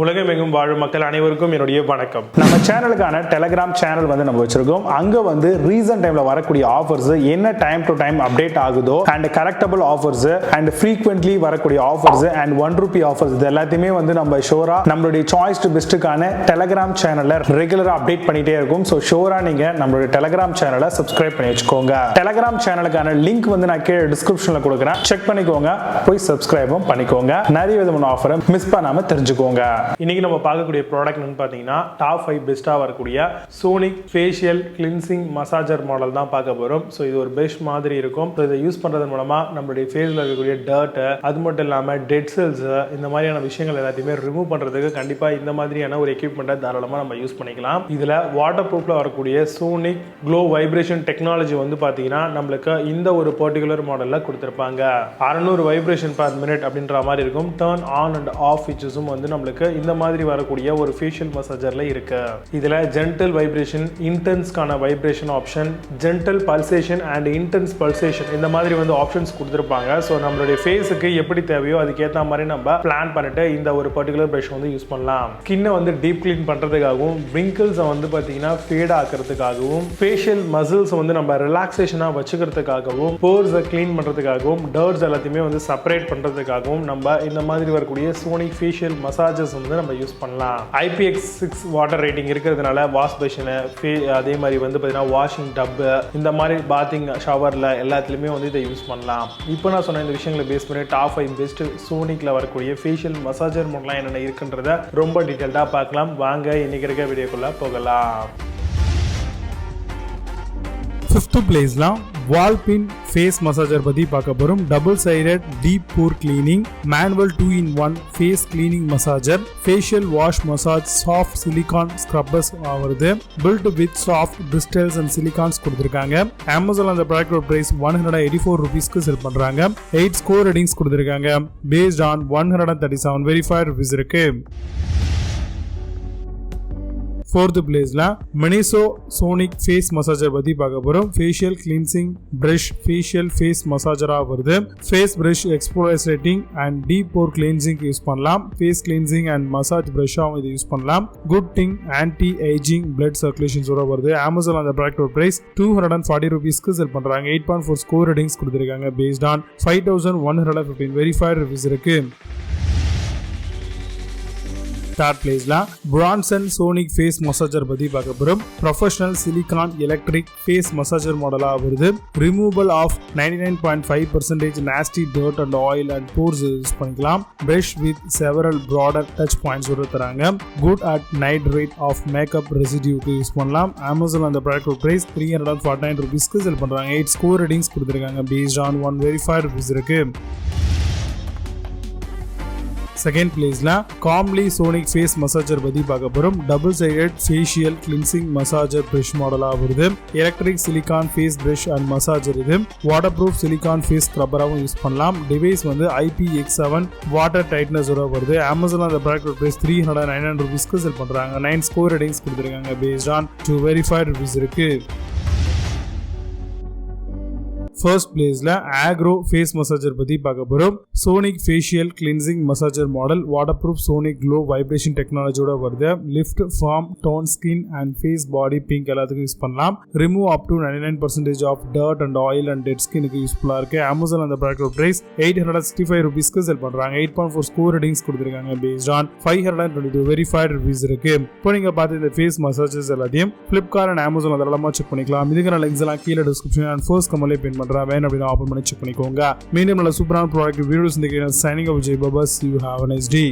உலகமெங்கும் வாழும் மக்கள் அனைவருக்கும் என்னுடைய வணக்கம். நம்ம சேனலுக்கான டெலிகிராம் சேனல் நம்ம வச்சிருக்கோம். அங்க ரீசன்ட் டைம்ல வரக்கூடிய ஆஃபர்ஸ் என்ன டைம் டு டைம் அப்டேட் ஆகுதோ and correctable offers and frequently வரக்கூடிய ஆஃபர்ஸ் அண்ட் ₹1 ஆஃபர்ஸ் இது எல்லாத்தையுமே நம்ம ஷோரா நம்மளுடைய சாய்ஸ் டு பெஸ்ட்டுக்கான டெலிகிராம் சேனல்ல ரெகுலரா அப்டேட் பண்ணிட்டே இருக்கும். ஸோ ஷோரா நீங்க நம்மளுடைய டெலிகிராம் சேனலை சப்ஸ்கிரைப் பண்ணி வச்சுக்கோங்க. டெலிகிராம் சேனலுக்கான லிங்க் நான் கீழே டிஸ்கிரிப்ஷன்ல கொடுக்குறேன், செக் பண்ணிக்கோங்க, போய் சப்ஸ்கிரைபும் பண்ணிக்கோங்க. நிறைய விதமான ஆஃபரை மிஸ் பண்ணாம தெரிஞ்சுக்கோங்க. இன்னைக்கு நம்ம பார்க்கக்கூடிய ப்ராடக்ட் பார்த்தீங்கன்னா டாப் 5 பெஸ்ட்டாக வரக்கூடிய sonic facial cleansing massager model தான் பார்க்க போகிறோம். ஸோ இது ஒரு பெஸ்ட் மாதிரி இருக்கும். ஸோ இதை யூஸ் பண்ணுறது மூலமாக நம்மளுடைய ஃபேஸில் இருக்கக்கூடிய டர்ட்டு, அது மட்டும் இல்லாமல் டெட் செல்ஸ், இந்த மாதிரியான விஷயங்கள் எல்லாத்தையுமே ரிமூவ் பண்ணுறதுக்கு கண்டிப்பாக இந்த மாதிரியான ஒரு எக்யூப்மெண்ட்டை தாராளமாக நம்ம யூஸ் பண்ணிக்கலாம். இதில் வாட்டர் ப்ரூஃபில் வரக்கூடிய சோனிக் க்ளோ வைப்ரேஷன் டெக்னாலஜி பார்த்தீங்கன்னா நம்மளுக்கு இந்த ஒரு பர்டிகுலர் மாடலில் கொடுத்துருப்பாங்க. 600 வைப்ரேஷன் பர் மினிட் அப்படின்ற மாதிரி இருக்கும். டர்ன் ஆன் அண்ட் ஆஃப் ஃபீச்சர்ஸும் நம்மளுக்கு இந்த மாதிரி வரக்கூடிய ஒரு ஃபேஷியல் மசாஜர்ல இருக்கு. இதுல ஜென்டல் வைப்ரேஷன், இன்டென்ஸ்கான vibration option, gentle pulsation and intense pulsation இந்த மாதிரி ஆப்ஷன்ஸ் கொடுத்துருப்பாங்க. ஸோ நம்மளுடைய ஃபேஸுக்கு எப்படி தேவையோ அதுக்கேற்ற மாதிரி நம்ம பிளான் பண்ணிட்டு இந்த ஒரு பர்டிகுலர் ப்ரஷ் யூஸ் பண்ணலாம். ஸ்கின்னை டீப் கிளீன் பண்றதுக்காகவும், விங்கிள்ஸை பார்த்தீங்கன்னா ஃபேட் ஆக்கிறதுக்காகவும், ஃபேஷியல் மசில்ஸ் நம்ம ரிலாக்ஸேஷனா வச்சுக்கிறதுக்காகவும், போர்ஸை கிளீன் பண்றதுக்காகவும், டர்ட்ஸ் எல்லாத்தையுமே செப்பரேட் பண்றதுக்காகவும் நம்ம இந்த மாதிரி வரக்கூடிய சோனிக் ஃபேஷியல் மசாஜஸ் நம்ம யூஸ் பண்ணலாம். IPX6 வாட்டர் ரேட்டிங் இருக்கிறதுனால வாஷ் பேஷன், அதே மாதிரி பார்த்தீங்கன்னா வாஷிங் டப், இந்த மாதிரி பாத்திங் ஷவர்ல எல்லாத்துலயுமே இதை யூஸ் பண்ணலாம். இப்போ நான் சொன்ன இந்த விஷயங்களை பேஸ் பண்ணி டாப் 5 பெஸ்ட் சோனிக்ல வரக்கூடிய ஃபேஷியல் மசாஜர் மாடல்லாம் என்னென்ன இருக்குன்றத ரொம்ப டீடைல்டா பார்க்கலாம். வாங்க இன்னைக்கு இருக்க வீடியோக்குள்ள போகலாம். 5th பிளேஸ்ல வால்பின் ஃபேஸ் மசாஜர் பத்தி பார்க்க போறோம். Double sided deep pore cleaning, manual 2-in-1 face cleaning massager, facial wash massage, soft silicone scrubbers வருது. Built with soft bristles and silicones கொடுத்திருக்காங்க. அமேசான் அந்த ப்ராடக்ட் பிரைஸ் ₹184 செல் பண்றாங்க. 8 ஸ்கோர் ரேட்டிங்ஸ் கொடுத்திருக்காங்க. Based on 137 verified reviews இருக்கு. 4th பிளேஸ்ல மினிசோ sonic face massager பத்தி பார்க்க போறோம். Facial cleansing brush facial face மசாஜரா வருது. Face brush exfoliating and deep pore cleansing use பண்ணலாம். ஃபேஸ் கிளீன்சிங் அண்ட் மசாஜ் பிரஷ்ஷாவும் இது யூஸ் பண்ணலாம். Good thing anti aging blood circulations வருது. அமேசான் அந்த ப்ராடக்ட் பிரைஸ் ₹240 செல் பண்றாங்க. 8.4 ஸ்கோர் ரேட்டிங்ஸ் கொடுத்திருக்காங்க. பேஸ்ட் ஆன் 5115 வெரிஃபைட் ரிவ்யூஸ் இருக்கு. 3rd பிளேஸ்ல பிரான்சன் சோனிக் ஃபேஸ் மசாஜர் பத்தி பார்க்க போறோம். Professional silicone electric face massager மாடலா வருது. Removal of 99.5% nasty dirt and oil and pores use பண்ணிக்கலாம். Brush with several broader touch points தராங்க. Good at night rate of makeup ரெசிடியூக்கு use பண்ணலாம். Amazon அந்த ப்ராடக்ட் பிரைஸ் ₹349 செல் பண்றாங்க. 8 score ratings கொடுத்திருக்காங்க. Based on 1 verified reviews இருக்கு. 2nd பிளேஸ்ல calmly sonic face massager பத்தி பார்க்க போறோம். Double sided facial cleansing massager brush மாடலா வருது. Electric silicone face brush and massager இது. வாட்டர் ப்ரூஃப் சிலிகான் ஃபேஸ் ஸ்க்ரப்பராகவும் யூஸ் பண்ணலாம். டிவைஸ் IPX7 வாட்டர் டைட்னஸ் வருது. அமேசான் அந்த ப்ராடக்ட் பிரைஸ் ₹399 செல் பண்றாங்க. 9 ஸ்கோர் ரேட்டிங்ஸ் கொடுத்திருக்காங்க. பேஸ்ட் ஆன் 2 வெரிஃபைட் ரிவ்யூஸ் இருக்கு. 1st பிளேஸ்ல ஆக்ரோ ஃபேஸ் மசாஜர் பத்தி பார்க்க போறோம். Sonic facial cleansing massager model water proof sonic glow vibration டெக்னாலஜியோட வருது. Lift, form, tone skin and face body pink எல்லாத்துக்கும் யூஸ் பண்ணலாம். Remove up to 99% of dirt and oil and dead ஸ்கின்னுக்கு யூஸ்ஃபுல்லா இருக்கு. அமேசான் அந்த ப்ராடக்ட் பிரைஸ் ₹865 செல் பண்றாங்க. 8.4 score ratings கொடுத்திருக்காங்க. பேஸ்ட் ஆன் 522 வெரிஃபைட் ரிவ்யூஸ் இருக்கு. இப்போ நீங்க பார்த்த இந்த ஃபேஸ் மசாஜஸ் எல்லாத்தையும் Flipkart and Amazon அதெல்லாமா செக் பண்ணிக்கலாம். இதுக்கான லிங்க்ஸ் எல்லாம் கீழே டிஸ்கிரிப்ஷன் அண்ட் ஃபர்ஸ்ட் கமெண்ட்ல பின் வேணும் அப்படின்னு ஓபன் பண்ணி செக் பண்ணிக்கோங்க. மீண்டும் நல்ல சூப்பரான product videos signing off Vijay Baba. See you, have a nice day.